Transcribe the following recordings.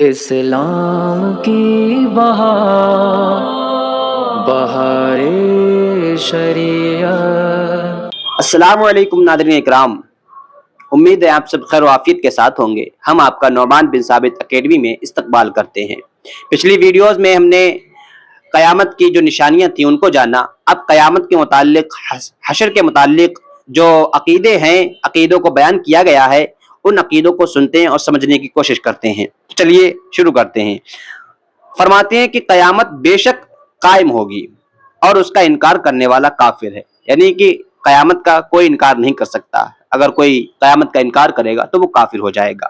اسلام کی بہار بہار شریعت۔ السلام علیکم ناظرین اکرام، امید ہے آپ سب خیر و عافیت کے ساتھ ہوں گے۔ ہم آپ کا نعمان بن ثابت اکیڈمی میں استقبال کرتے ہیں۔ پچھلی ویڈیوز میں ہم نے قیامت کی جو نشانیاں تھیں ان کو جانا۔ اب قیامت کے متعلق، حشر کے متعلق جو عقیدے ہیں، عقیدوں کو بیان کیا گیا ہے، ان عقیدوں کو سنتے ہیں اور سمجھنے کی کوشش کرتے ہیں۔ چلیے شروع کرتے ہیں۔ فرماتے ہیں کہ قیامت بے شک قائم ہوگی اور اس کا انکار کرنے والا کافر ہے، یعنی کہ قیامت کا کوئی انکار نہیں کر سکتا۔ اگر کوئی قیامت کا انکار کرے گا تو وہ کافر ہو جائے گا۔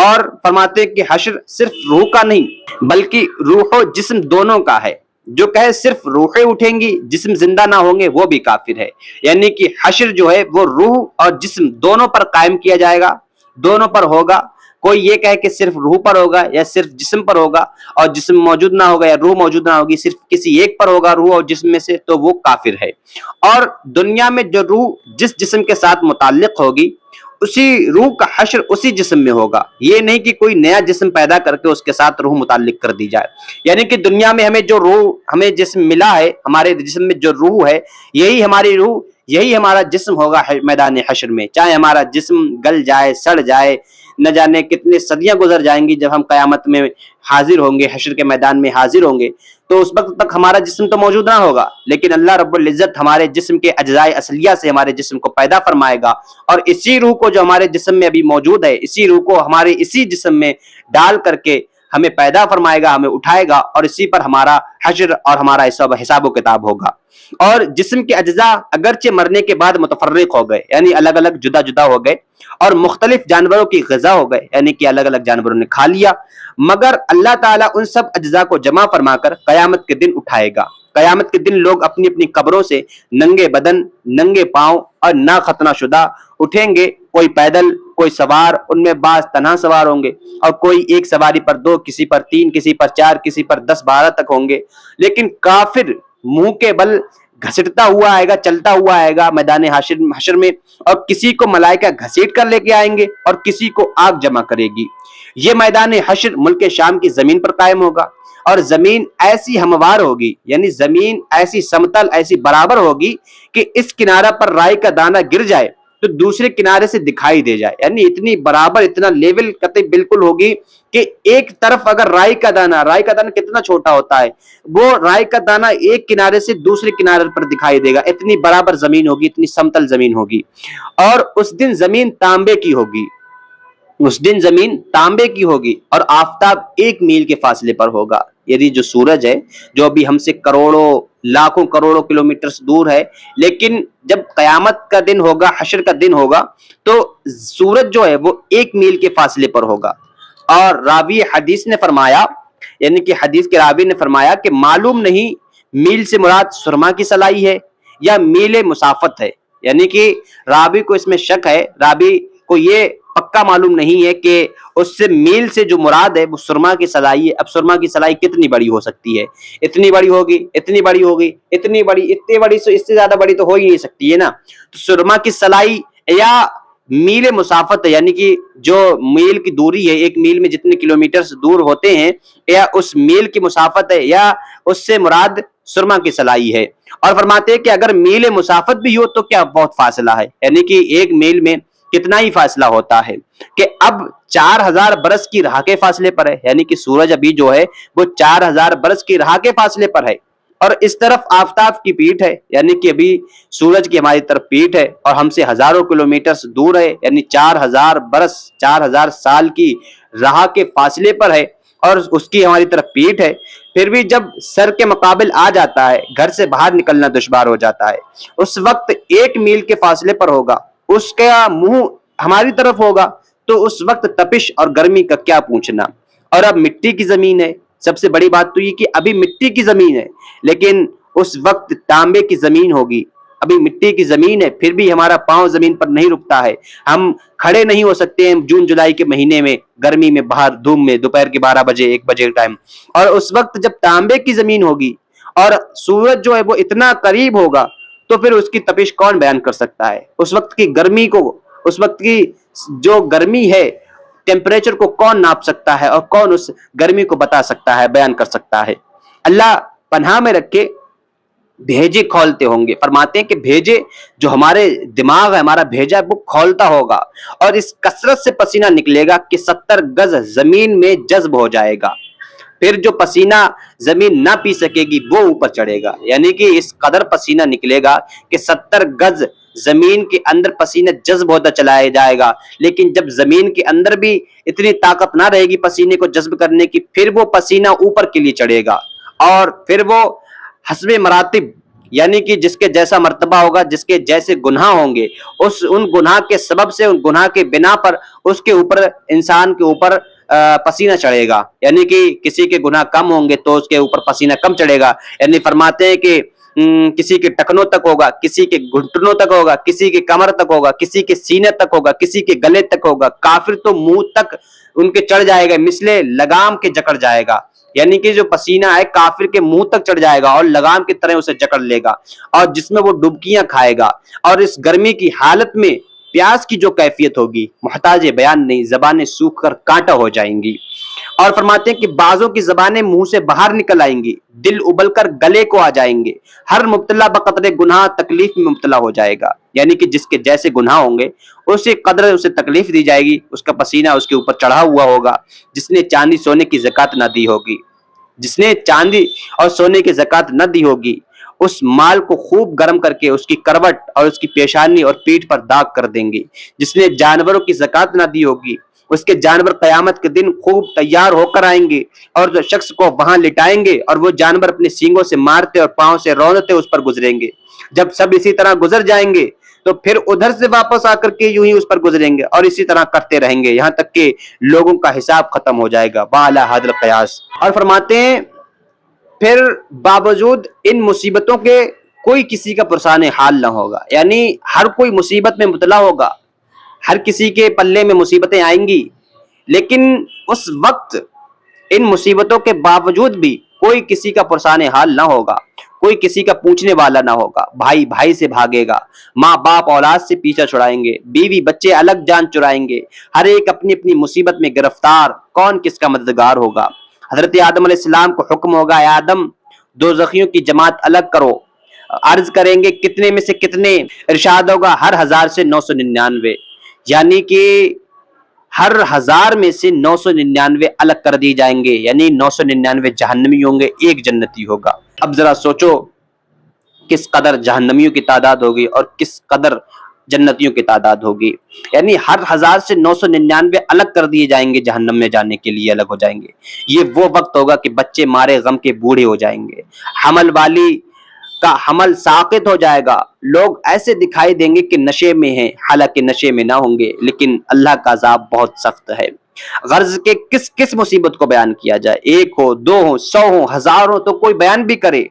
اور فرماتے ہیں کہ حشر صرف روح کا نہیں بلکہ روح و جسم دونوں کا ہے۔ جو کہے صرف روحیں اٹھیں گی، جسم زندہ نہ ہوں گے، وہ بھی کافر ہے۔ یعنی کہ حشر جو ہے وہ روح اور جسم دونوں پر قائم کیا جائے گا، دونوں پر ہوگا۔ کوئی یہ کہے کہ صرف روح پر ہوگا یا صرف جسم پر ہوگا اور جسم موجود نہ ہوگا یا روح موجود نہ ہوگی، صرف کسی ایک پر ہوگا روح اور جسم میں سے، تو وہ کافر ہے۔ اور دنیا میں جو روح جس جسم کے ساتھ متعلق ہوگی، اسی روح کا حشر اسی جسم میں ہوگا۔ یہ نہیں کہ کوئی نیا جسم پیدا کر کے اس کے ساتھ روح متعلق کر دی جائے۔ یعنی کہ دنیا میں ہمیں جو روح، ہمیں جسم ملا ہے، ہمارے جسم میں جو روح ہے، یہی ہماری روح، یہی ہمارا جسم ہوگا میدان حشر میں۔ چاہے ہمارا جسم گل جائے، سڑ جائے، نہ جانے کتنے صدیاں گزر جائیں گی، جب ہم قیامت میں حاضر ہوں گے، حشر کے میدان میں حاضر ہوں گے، تو اس وقت تک ہمارا جسم تو موجود نہ ہوگا، لیکن اللہ رب العزت ہمارے جسم کے اجزائے اصلیہ سے ہمارے جسم کو پیدا فرمائے گا، اور اسی روح کو جو ہمارے جسم میں ابھی موجود ہے، اسی روح کو ہمارے اسی جسم میں ڈال کر کے ہمیں پیدا فرمائے گا، ہمیں اٹھائے گا، اور اسی پر ہمارا حشر اور ہمارا حساب و کتاب ہوگا۔ اور جسم کے اجزاء اگرچہ مرنے کے بعد متفرق ہو گئے، یعنی الگ الگ جدا جدا ہو گئے، اور مختلف جانوروں کی غذا ہو گئے، یعنی کہ الگ الگ جانوروں نے کھا لیا، مگر اللہ تعالیٰ ان سب اجزاء کو جمع فرما کر قیامت کے دن اٹھائے گا۔ قیامت کے دن لوگ اپنی اپنی قبروں سے ننگے بدن، ننگے پاؤں اور نہ ختنہ شدہ اٹھیں گے۔ کوئی پیدل، کوئی سوار، ان میں بعض تنہا سوار ہوں گے، اور کوئی ایک سواری پر 2، کسی پر 3، کسی پر 4، کسی پر 10، 12 تک ہوں گے۔ لیکن کافر منہ کے بل گھسٹتا ہوا آئے گا، چلتا ہوا آئے گا میدان حشر میں، اور کسی کو ملائکہ گھسیٹ کر لے کے آئیں گے اور کسی کو آگ جمع کرے گی۔ یہ میدان حشر ملک شام کی زمین پر قائم ہوگا، اور زمین ایسی ہموار ہوگی، یعنی زمین ایسی سمتل، ایسی برابر ہوگی کہ اس کنارہ پر رائی کا دانہ گر جائے تو دوسرے کنارے سے دکھائی دے جائے، یعنی اتنی برابر، اتنا لیول قطعی بالکل ہوگی کہ ایک طرف اگر رائی کا دانہ کتنا چھوٹا ہوتا ہے، وہ رائی کا دانہ ایک کنارے سے دوسرے کنارے پر دکھائی دے گا، اتنی برابر زمین ہوگی، اتنی سمتل زمین ہوگی۔ اور اس دن زمین تانبے کی ہوگی، اس دن زمین تانبے کی ہوگی، اور آفتاب 1 میل کے فاصلے پر ہوگا۔ یعنی جو سورج ہے، جو ابھی ہم سے کروڑوں، لاکھوں، کروڑوں کلومیٹر دور ہے، لیکن جب قیامت کا دن ہوگا، حشر کا دن ہوگا، تو سورج جو ہے وہ 1 میل کے فاصلے پر ہوگا۔ اور راوی حدیث نے فرمایا، یعنی کہ حدیث کے راوی نے فرمایا کہ معلوم نہیں میل سے مراد سرما کی سلائی ہے یا میل مسافت ہے، یعنی کہ راوی کو اس میں شک ہے، راوی کو یہ پکا معلوم نہیں ہے کہ اس سے میل سے جو مراد ہے وہ سرما کی سلائی ہے۔ اب سرما کی سلائی کتنی بڑی ہو سکتی ہے؟ اتنی بڑی ہوگی، اتنی بڑی ہوگی، اتنی بڑی، اتنی بڑی، اس سے زیادہ بڑی تو ہو ہی نہیں سکتی ہے نا۔ تو سرما کی سلائی یا میل مسافت ہے، یعنی کہ جو میل کی دوری ہے، 1 میل میں جتنے کلومیٹر دور ہوتے ہیں، یا اس میل کی مسافت ہے، یا اس سے مراد سرما کی سلائی ہے۔ اور فرماتے ہیں کہ اگر میل مسافت بھی ہو تو کیا بہت فاصلہ ہے، یعنی کہ 1 میل میں کتنا ہی فاصلہ ہوتا ہے کہ اب 4000 برس کی راہ کے فاصلے پر ہے، یعنی کہ سورج ابھی جو ہے وہ 4000 برس کی راہ کے فاصلے پر ہے، اور اس طرف آفتاب کی پیٹھ ہے، یعنی کہ ابھی سورج کی ہماری طرف پیٹھ ہے اور ہم سے ہزاروں کلومیٹر دور ہے، یعنی 4000 برس، 4000 سال کی راہ کے فاصلے پر ہے، اور اس کی ہماری طرف پیٹھ ہے۔ پھر بھی جب سر کے مقابل آ جاتا ہے، گھر سے باہر نکلنا دشوار ہو جاتا ہے، اس وقت 1 میل کے فاصلے پر ہوگا، اس کا منہ ہماری طرف ہوگا، تو اس وقت تپش اور گرمی کا کیا پوچھنا۔ اور اب مٹی کی زمین ہے، سب سے بڑی بات تو یہ کہ ابھی مٹی کی زمین ہے، لیکن اس وقت تانبے کی زمین ہوگی۔ ابھی مٹی کی زمین ہے، پھر بھی ہمارا پاؤں زمین پر نہیں رکتا ہے، ہم کھڑے نہیں ہو سکتے ہیں جون جولائی کے مہینے میں، گرمی میں، باہر دھوپ میں، دوپہر کے 12 بجے 1 بجے ٹائم۔ اور اس وقت جب تانبے کی زمین ہوگی اور سورج جو ہے وہ اتنا قریب ہوگا، تو پھر اس کی تپش کون بیان کر سکتا ہے؟ اس وقت کی گرمی کو، اس وقت کی جو گرمی ہے، टेम्परेचर को कौन नाप सकता है और कौन उस गर्मी को बता सकता है, बयान कर सकता है। अल्लाह पनाह में रखे, भेजे खोलते होंगे। फरमाते हैं कि भेजे जो हमारे दिमाग है, हमारा भेजा वो खोलता होगा और इस कसरत से पसीना निकलेगा कि 70 गज जमीन में जज्ब हो जाएगा। फिर जो पसीना जमीन ना पी सकेगी वो ऊपर चढ़ेगा। यानी कि इस कदर पसीना निकलेगा कि 70 गज जमीन के अंदर पसीना जज्ब होता चला जाएगा। लेकिन जब जमीन के अंदर भी इतनी ताकत ना रहेगी पसीने को जज्ब करने की, फिर वो पसीना ऊपर के लिए चढ़ेगा और फिर वो हस्बे मरातिब, यानी कि जिसके जैसा मर्तबा होगा, जिसके जैसे गुनाह होंगे, उन गुनाह के सबब से, उन गुनाह के बिना पर उसके ऊपर, इंसान के ऊपर पसीना चढ़ेगा। यानी कि किसी के गुनाह कम होंगे तो उसके ऊपर पसीना कम चढ़ेगा। यानी फरमाते हैं कि किसी के टखनों तक होगा, किसी के घुटनों तक होगा, किसी के कमर तक होगा, किसी के सीने तक होगा, किसी के गले तक होगा। काफिर तो मुंह तक उनके चढ़ जाएगा, मिसले लगाम के जकड़ जाएगा। यानी कि जो पसीना है काफिर के मुंह तक चढ़ जाएगा और लगाम की तरह उसे जकड़ लेगा और जिसमें वो डुबकियां खाएगा। और इस गर्मी की हालत में प्यास की जो कैफियत होगी, मुहताज बयान नहीं, जबानें सूख कर कांटा हो जाएंगी। और फरमाते हैं कि बाजों की जबानें मुंह से बाहर निकल आएंगी, दिल उबल कर गले को आ जाएंगे, हर मुब्तला बकदरे गुनाह तकलीफ में मुब्तला हो जाएगा। यानी कि जिसके जैसे गुनाह होंगे उसे कदर उसे तकलीफ दी जाएगी, उसका पसीना उसके ऊपर चढ़ा हुआ होगा। जिसने चांदी सोने की ज़कात ना दी होगी, जिसने चांदी और सोने की ज़कात न दी होगी, उस माल को खूब गर्म करके उसकी करवट और उसकी पेशानी और पीठ पर दाग कर देंगे। जिसने जानवरों की ज़कात ना दी होगी, उसके जानवर कयामत के दिन खूब तैयार होकर आएंगे और जो शख्स को वहां लिटाएंगे और वो जानवर अपने सींगों से मारते और पांव से रौंदते उस पर गुजरेंगे। जब सब इसी तरह गुजर जाएंगे तो फिर उधर से वापस आकर के यूं ही उस पर गुजरेंगे और इसी तरह करते रहेंगे यहां तक कि लोगों का हिसाब खत्म हो जाएगा। बाला हदल कयास। और फरमाते हैं फिर बावजूद इन मुसीबतों के कोई किसी का पुरसान हाल ना होगा। यानी हर कोई मुसीबत में मुबतला होगा, हर किसी के पल्ले में मुसीबतें आएंगी, लेकिन उस वक्त इन मुसीबतों के बावजूद भी कोई किसी का पुरसान हाल ना होगा, कोई किसी का पूछने वाला ना होगा। भाई भाई से भागेगा, माँ बाप औलाद से पीछा छुड़ाएंगे, बीवी बच्चे अलग जान चुराएंगे, हर एक अपनी अपनी मुसीबत में गिरफ्तार। कौन किसका मददगार होगा? हजरत आदम अलैहिस्सलाम को हुक्म होगा, आदम दोज़खियों की जमात अलग करो। अर्ज करेंगे कितने में से कितने? इरशाद होगा हर 1000 से 999। यानी कि हर 1000 में से 999 अलग कर दिए जाएंगे। यानी 999 जहन्नमी होंगे, एक जन्नती होगा। अब जरा सोचो किस कदर जहन्नमियों की तादाद होगी और किस कदर जन्नतियों की तादाद होगी। यानी हर 1000 से 999 अलग कर दिए जाएंगे, जहन्नम में जाने के लिए अलग हो जाएंगे। ये वो वक्त होगा कि बच्चे मारे गम के बूढ़े हो जाएंगे, हमल वाली का हमल साकित हो जाएगा, लोग ऐसे दिखाई देंगे कि नशे में हैं, हालांकि नशे में ना होंगे, लेकिन अल्लाह का अज़ाब बहुत सख्त है। गर्ज के किस किस मुसीबत को बयान किया जाए, एक हो, दो हो, 100 हो, 1000 हो, तो कोई बयान भी करे।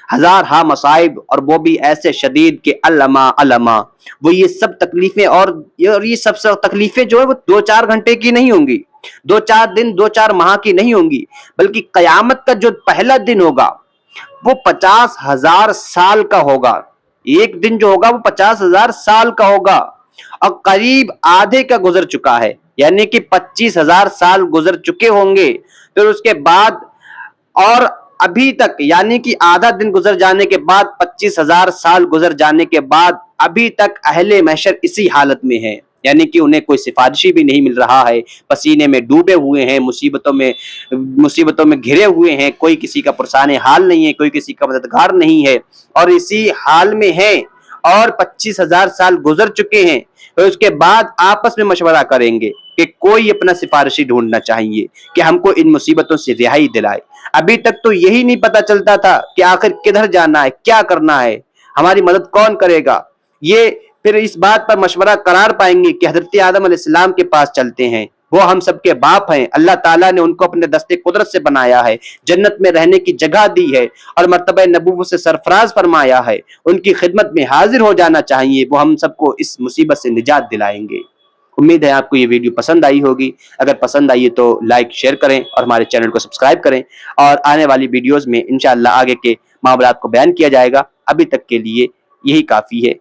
1000 हा मसाइब, और वो भी ऐसे शदीद के अलमा अलमा। वो ये सब तकलीफें और ये सब तकलीफें जो है वो 2-4 घंटे की नहीं होंगी, 2-4 दिन 2-4 माह की नहीं होंगी, बल्कि कयामत का जो पहला दिन होगा वो 50,000 साल का होगा। एक दिन जो होगा वो 50,000 साल का होगा और करीब आधे का गुजर चुका है। यानी कि 25,000 साल गुजर चुके होंगे। फिर उसके बाद और अभी तक, यानी कि आधा दिन गुजर जाने के बाद, 25,000 साल गुजर जाने के बाद अभी तक अहले महशर इसी हालत में है। यानी कि उन्हें कोई सिफारिशी भी नहीं मिल रहा है, पसीने में डूबे हुए हैं, मुसीबतों में घिरे हुए हैं, कोई किसी का पुरसान हाल नहीं है, कोई किसी का मददगार नहीं है और इसी हाल में है और 25,000 साल गुजर चुके हैं। तो उसके बाद आपस में मशवरा करेंगे कि कोई अपना सिफारिशी ढूंढना चाहिए कि हमको इन मुसीबतों से रिहाई दिलाए। अभी तक तो यही नहीं पता चलता था कि आखिर किधर जाना है, क्या करना है, हमारी मदद कौन करेगा। ये फिर इस बात पर मशवरा करार पाएंगे कि हजरत आदम अलैहिस्सलाम के पास चलते हैं, वो हम सबके बाप हैं, अल्लाह ताला ने उनको अपने दस्ते कुदरत से बनाया है, जन्नत में रहने की जगह दी है और मर्तबा नबूवत से सरफराज फरमाया है, उनकी खिदमत में हाजिर हो जाना चाहिए। वो हम सबको इस मुसीबत से निजात दिलाएंगे। उम्मीद है आपको ये वीडियो पसंद आई होगी। अगर पसंद आई है तो लाइक शेयर करें और हमारे चैनल को सब्सक्राइब करें और आने वाली वीडियोस में इंशाअल्लाह आगे के मामलात को बयान किया जाएगा। अभी तक के लिए यही काफ़ी है।